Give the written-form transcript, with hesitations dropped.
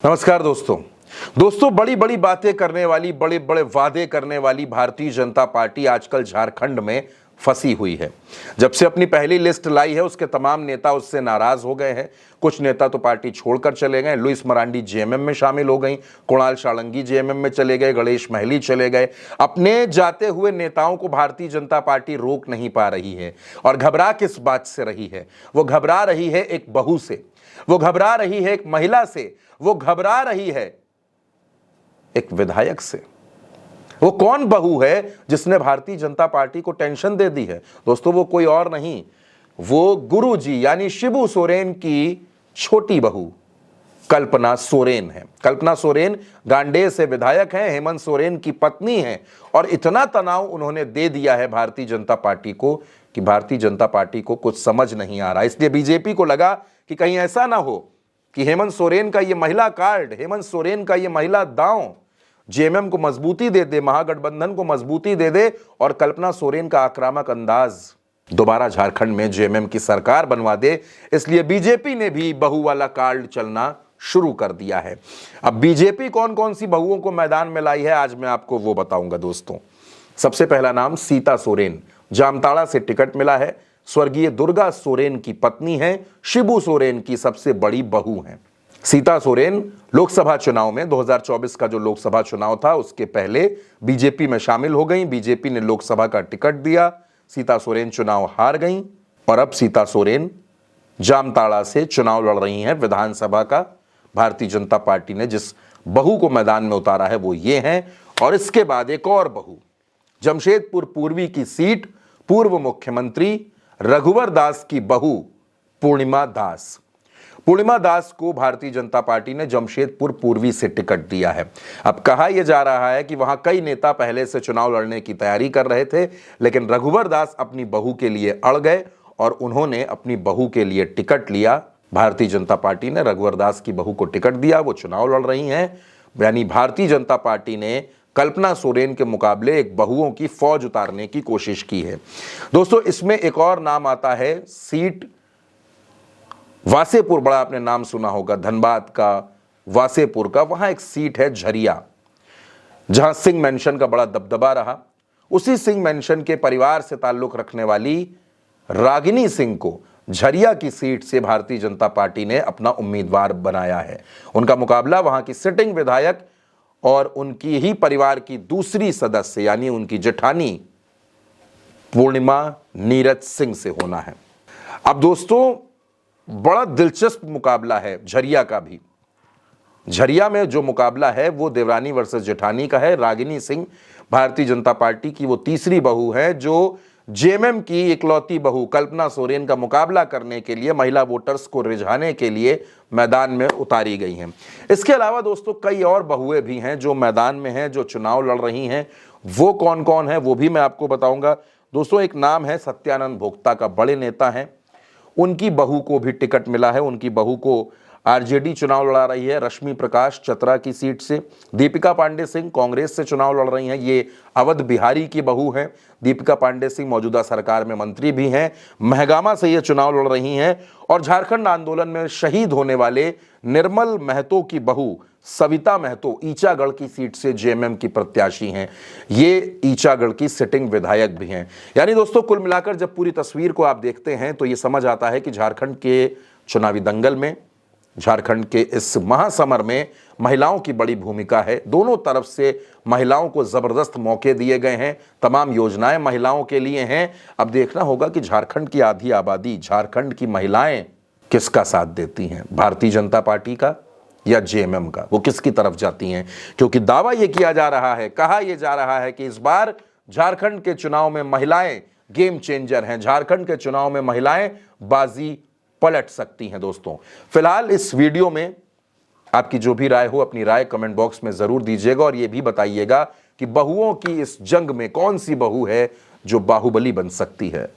नमस्कार दोस्तों बड़ी बड़ी बातें करने वाली, बड़े बड़े वादे करने वाली भारतीय जनता पार्टी आजकल झारखंड में फंसी हुई है। जब से अपनी पहली लिस्ट लाई है उसके तमाम नेता उससे नाराज हो गए हैं। कुछ नेता तो पार्टी छोड़कर चले गए। लुइस मरांडी जेएमएम में शामिल हो गई, कुणाल सारंगी जेएमएम में चले गए, गणेश महली चले गए। अपने जाते हुए नेताओं को भारतीय जनता पार्टी रोक नहीं पा रही है। और घबरा किस बात से रही है? वो घबरा रही है एक बहू से, वो घबरा रही है एक महिला से, वो घबरा रही है एक विधायक से। वो कौन बहू है जिसने भारतीय जनता पार्टी को टेंशन दे दी है? दोस्तों वो कोई और नहीं, वो गुरुजी यानी शिबू सोरेन की छोटी बहू कल्पना सोरेन है। कल्पना सोरेन गांडेय से विधायक हैं, हेमंत सोरेन की पत्नी हैं। और इतना तनाव उन्होंने दे दिया है भारतीय जनता पार्टी को कि भारतीय जनता पार्टी को कुछ समझ नहीं आ रहा। इसलिए बीजेपी को लगा कि कहीं ऐसा ना हो कि हेमंत सोरेन का ये महिला कार्ड, हेमंत सोरेन का ये महिला दांव जेएमएम को मजबूती दे दे, महागठबंधन को मजबूती दे दे और कल्पना सोरेन का आक्रामक अंदाज दोबारा झारखंड में जेएमएम की सरकार बनवा दे। इसलिए बीजेपी ने भी बहू वाला कार्ड चलना शुरू कर दिया है। अब बीजेपी कौन कौन सी बहुओं को मैदान में लाई है आज मैं आपको वो बताऊंगा दोस्तों। सबसे पहला नाम सीता सोरेन, जामताड़ा से टिकट मिला है। स्वर्गीय दुर्गा सोरेन की पत्नी है, शिबू सोरेन की सबसे बड़ी बहू हैं। सीता सोरेन लोकसभा चुनाव में 2024 का जो लोकसभा चुनाव था उसके पहले बीजेपी में शामिल हो गई। बीजेपी ने लोकसभा का टिकट दिया, सीता सोरेन चुनाव हार गईं और अब सीता सोरेन जामताड़ा से चुनाव लड़ रही हैं विधानसभा का। भारतीय जनता पार्टी ने जिस बहू को मैदान में उतारा है वो ये है। और इसके बाद एक और बहू, जमशेदपुर पूर्वी की सीट, पूर्व मुख्यमंत्री रघुवर दास की बहू पूर्णिमा दास। पूर्णिमा दास को भारतीय जनता पार्टी ने जमशेदपुर पूर्वी से टिकट दिया है। अब कहा यह जा रहा है कि वहां कई नेता पहले से चुनाव लड़ने की तैयारी कर रहे थे, लेकिन रघुवर दास अपनी बहू के लिए अड़ गए और उन्होंने अपनी बहू के लिए टिकट लिया। भारतीय जनता पार्टी ने रघुवर दास की बहू को टिकट दिया, वो चुनाव लड़ रही हैं। यानी भारतीय जनता पार्टी ने कल्पना सोरेन के मुकाबले एक बहुओं की फौज उतारने की कोशिश की है। दोस्तों इसमें एक और नाम आता है, सीट वासेपुर, बड़ा आपने नाम सुना होगा, धनबाद का, वासेपुर का। वहां एक सीट है झरिया, जहां सिंह मेंशन का बड़ा दबदबा रहा। उसी सिंह मेंशन के परिवार से ताल्लुक रखने वाली रागिनी सिंह को झरिया की सीट से भारतीय जनता पार्टी ने अपना उम्मीदवार बनाया है। उनका मुकाबला वहां की सिटिंग विधायक और उनकी ही परिवार की दूसरी सदस्य यानी उनकी जेठानी पूर्णिमा नीरज सिंह से होना है। अब दोस्तों बड़ा दिलचस्प मुकाबला है झरिया का भी। झरिया में जो मुकाबला है वो देवरानी वर्सेस जेठानी का है। रागिनी सिंह भारतीय जनता पार्टी की वो तीसरी बहू है जो जेएमएम की इकलौती बहू कल्पना सोरेन का मुकाबला करने के लिए, महिला वोटर्स को रिझाने के लिए मैदान में उतारी गई हैं। इसके अलावा दोस्तों कई और बहुएं भी हैं जो मैदान में हैं, जो चुनाव लड़ रही हैं। वो कौन कौन है वो भी मैं आपको बताऊंगा। दोस्तों एक नाम है सत्यानंद भोक्ता का, बड़े नेता हैं, उनकी बहू को भी टिकट मिला है। उनकी बहू को आरजेडी चुनाव लड़ा रही है रश्मि प्रकाश चतरा की सीट से। दीपिका पांडे सिंह कांग्रेस से चुनाव लड़ रही हैं, ये अवध बिहारी की बहू हैं। दीपिका पांडे सिंह मौजूदा सरकार में मंत्री भी हैं। महगामा से ये चुनाव लड़ रही हैं। और झारखंड आंदोलन में शहीद होने वाले निर्मल महतो की बहू सविता महतो ईचागढ़ की सीट से जेएमएम की प्रत्याशी हैं। ये ईचागढ़ की सिटिंग विधायक भी हैं। यानी दोस्तों कुल मिलाकर जब पूरी तस्वीर को आप देखते हैं तो ये समझ आता है कि झारखंड के चुनावी दंगल में, झारखंड के इस महासमर में महिलाओं की बड़ी भूमिका है। दोनों तरफ से महिलाओं को जबरदस्त मौके दिए गए हैं, तमाम योजनाएं महिलाओं के लिए हैं। अब देखना होगा कि झारखंड की आधी आबादी, झारखंड की महिलाएं किसका साथ देती हैं, भारतीय जनता पार्टी का या जेएमएम का, वो किसकी तरफ जाती हैं। क्योंकि दावा यह किया जा रहा है, कहा यह जा रहा है कि इस बार झारखंड के चुनाव में महिलाएं गेम चेंजर हैं। झारखंड के चुनाव में महिलाएं बाजी पलट सकती हैं। दोस्तों फिलहाल इस वीडियो में आपकी जो भी राय हो अपनी राय कमेंट बॉक्स में जरूर दीजिएगा और यह भी बताइएगा कि बहुओं की इस जंग में कौन सी बहू है जो बाहुबली बन सकती है।